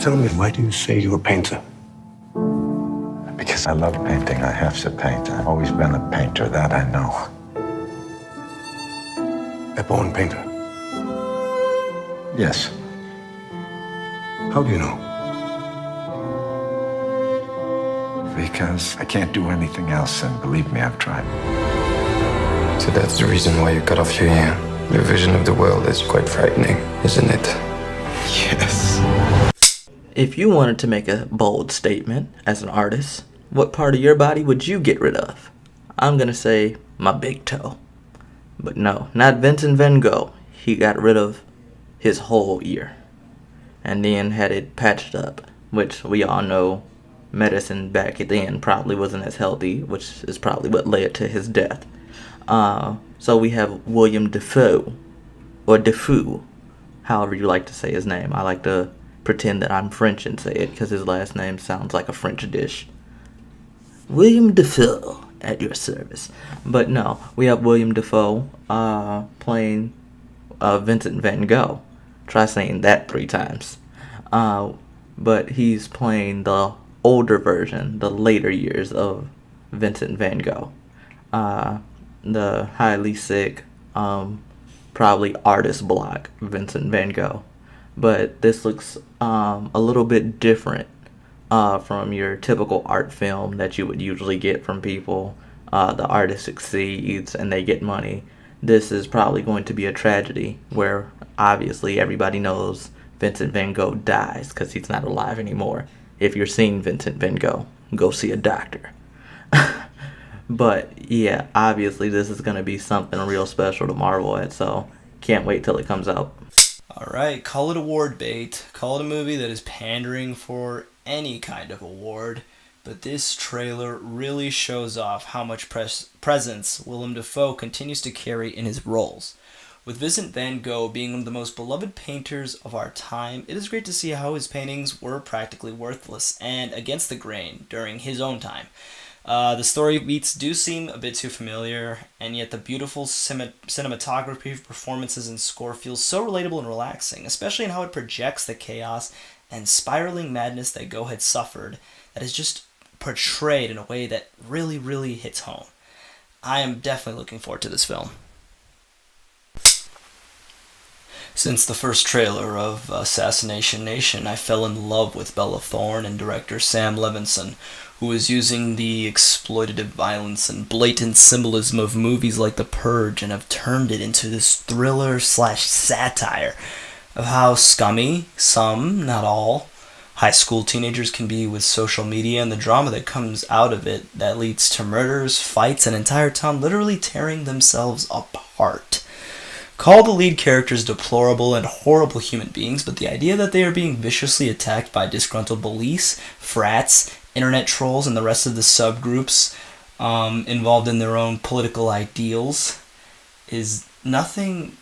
Tell me, why do you say you're a painter? Because I love painting. I have to paint. I've always been a painter, that I know. A born painter? Yes. How do you know? Because I can't do anything else, and believe me, I've tried. So that's the reason why you cut off your ear. Your vision of the world is quite frightening, isn't it? Yes. If you wanted to make a bold statement as an artist, what part of your body would you get rid of? I'm going to say my big toe. But no, not Vincent van Gogh. He got rid of his whole ear and then had it patched up, which we all know medicine back then probably wasn't as healthy, which is probably what led to his death. So we have William Defoe, or Defoe, however you like to say his name. I like to pretend that I'm French and say it because his last name sounds like a French dish. William Defoe at your service. But no, we have William Defoe playing Vincent van Gogh. Try saying that 3 times. But he's playing the older version, the later years of Vincent van Gogh. The highly sick, probably artist block Vincent van Gogh. But this looks a little bit different from your typical art film that you would usually get from people. The artist succeeds and they get money. This is probably going to be a tragedy where obviously everybody knows Vincent van Gogh dies because he's not alive anymore. If you're seeing Vincent van Gogh, go see a doctor. But yeah, obviously this is going to be something real special to marvel at, so can't wait till it comes out. Alright, call it award bait. Call it a movie that is pandering for any kind of award. But this trailer really shows off how much presence Willem Dafoe continues to carry in his roles. With Vincent van Gogh being one of the most beloved painters of our time, it is great to see how his paintings were practically worthless and against the grain during his own time. The story beats do seem a bit too familiar, and yet the beautiful cinematography, performances, and score feels so relatable and relaxing, especially in how it projects the chaos and spiraling madness that Gogh had suffered, that is just portrayed in a way that really, really hits home. I am definitely looking forward to this film. Since the first trailer of Assassination Nation, I fell in love with Bella Thorne and director Sam Levinson, who is using the exploitative violence and blatant symbolism of movies like The Purge and have turned it into this thriller/satire of how scummy some, not all, high school teenagers can be with social media and the drama that comes out of it that leads to murders, fights, and an entire town literally tearing themselves apart. Call the lead characters deplorable and horrible human beings, but the idea that they are being viciously attacked by disgruntled police, frats, internet trolls, and the rest of the subgroups involved in their own political ideals is nothing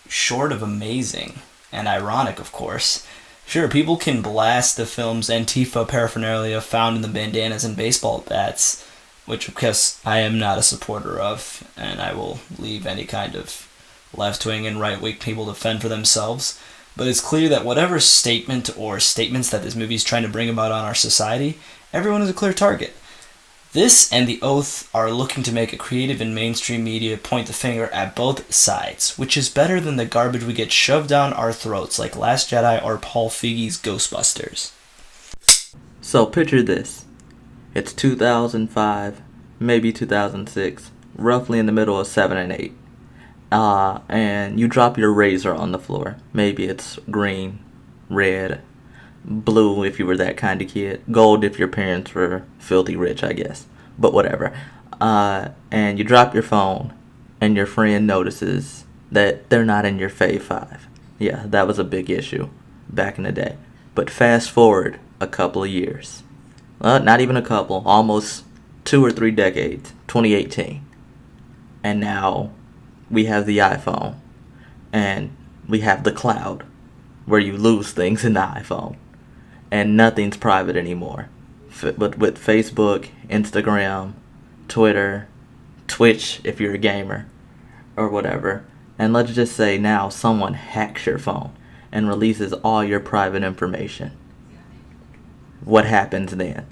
short of amazing and ironic, of course. Sure, people can blast the film's Antifa paraphernalia found in the bandanas and baseball bats, which of course I am not a supporter of, and I will leave any kind of left-wing and right-wing people to fend for themselves. But it's clear that whatever statement or statements that this movie is trying to bring about on our society, everyone is a clear target. This and The Oath are looking to make a creative and mainstream media point the finger at both sides, which is better than the garbage we get shoved down our throats like Last Jedi or Paul Feig's Ghostbusters. So picture this. It's 2005, maybe 2006, roughly in the middle of 7 and 8. And you drop your razor on the floor. Maybe it's green, red, blue if you were that kind of kid, gold if your parents were filthy rich, I guess, but whatever. And you drop your phone, and your friend notices that they're not in your Fave 5. Yeah, that was a big issue back in the day. But fast forward a couple of years. Not even a couple, almost 2 or 3 decades, 2018. And now we have the iPhone, and we have the cloud, where you lose things in the iPhone, and nothing's private anymore. But with Facebook, Instagram, Twitter, Twitch if you're a gamer, or whatever, and let's just say now someone hacks your phone and releases all your private information. what happens then?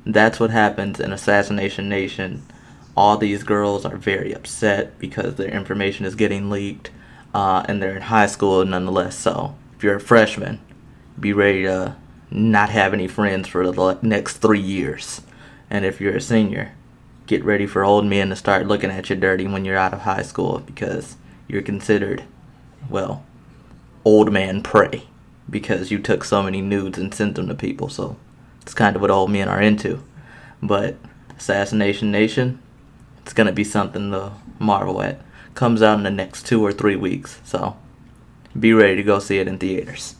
That's what happens in Assassination Nation. All these girls are very upset because their information is getting leaked, and they're in high school nonetheless. So if you're a freshman, be ready to not have any friends for the next 3 years. And if you're a senior, get ready for old men to start looking at you dirty when you're out of high school, because you're considered, well, old man prey, because you took so many nudes and sent them to people. So it's kind of what old men are into. But Assassination Nation, it's going to be something to marvel at. Comes out in the next 2 or 3 weeks. So be ready to go see it in theaters.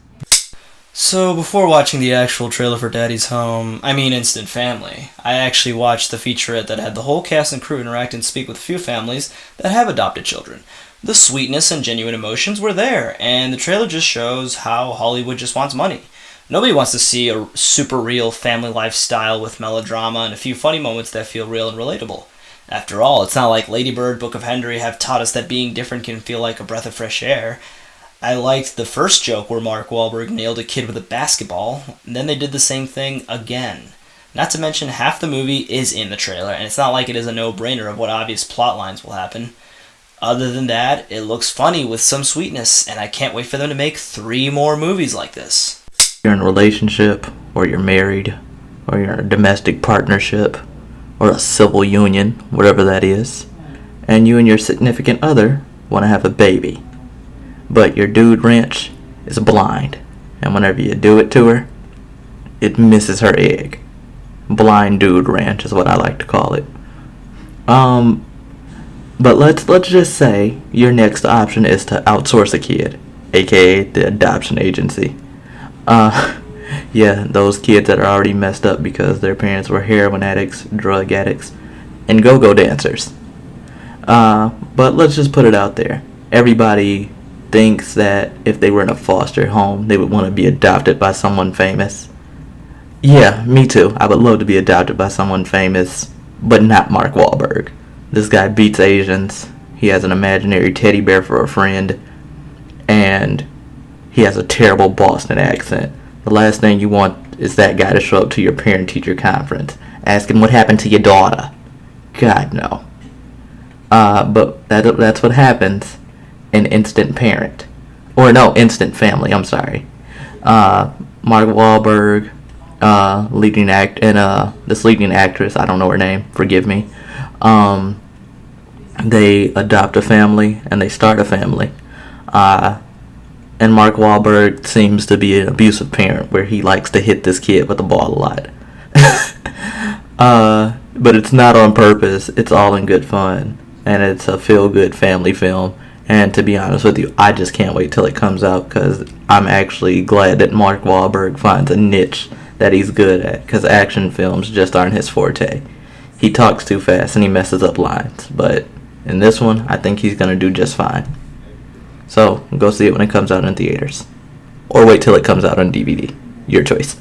So before watching the actual trailer for Instant Family, I actually watched the featurette that had the whole cast and crew interact and speak with a few families that have adopted children. The sweetness and genuine emotions were there, and the trailer just shows how Hollywood just wants money. Nobody wants to see a super real family lifestyle with melodrama and a few funny moments that feel real and relatable. After all, it's not like Lady Bird, Book of Henry have taught us that being different can feel like a breath of fresh air. I liked the first joke where Mark Wahlberg nailed a kid with a basketball, and then they did the same thing again. Not to mention, half the movie is in the trailer, and it's not like it is a no-brainer of what obvious plot lines will happen. Other than that, it looks funny with some sweetness, and I can't wait for them to make 3 more movies like this. You're in a relationship, or you're married, or you're in a domestic partnership, or a civil union, whatever that is, and you and your significant other want to have a baby. But your dude ranch is blind, and whenever you do it to her, it misses her egg. Blind dude ranch is what I like to call it. But let's just say your next option is to outsource a kid, aka the adoption agency. Yeah, those kids that are already messed up because their parents were heroin addicts, drug addicts, and go-go dancers. But let's just put it out there. Everybody thinks that if they were in a foster home, they would want to be adopted by someone famous. Yeah, me too. I would love to be adopted by someone famous, but not Mark Wahlberg. This guy beats Asians. He has an imaginary teddy bear for a friend, and he has a terrible Boston accent. The last thing you want is that guy to show up to your parent-teacher conference asking what happened to your daughter. God, no. But that's what happens in Instant Parent. Or no, Instant Family, I'm sorry. Mark Wahlberg, this leading actress, I don't know her name, forgive me. They adopt a family, and they start a family. And Mark Wahlberg seems to be an abusive parent where he likes to hit this kid with the ball a lot. But it's not on purpose. It's all in good fun. And it's a feel-good family film. And to be honest with you, I just can't wait till it comes out, because I'm actually glad that Mark Wahlberg finds a niche that he's good at, because action films just aren't his forte. He talks too fast and he messes up lines. But in this one, I think he's going to do just fine. So, go see it when it comes out in theaters. Or wait till it comes out on DVD. Your choice.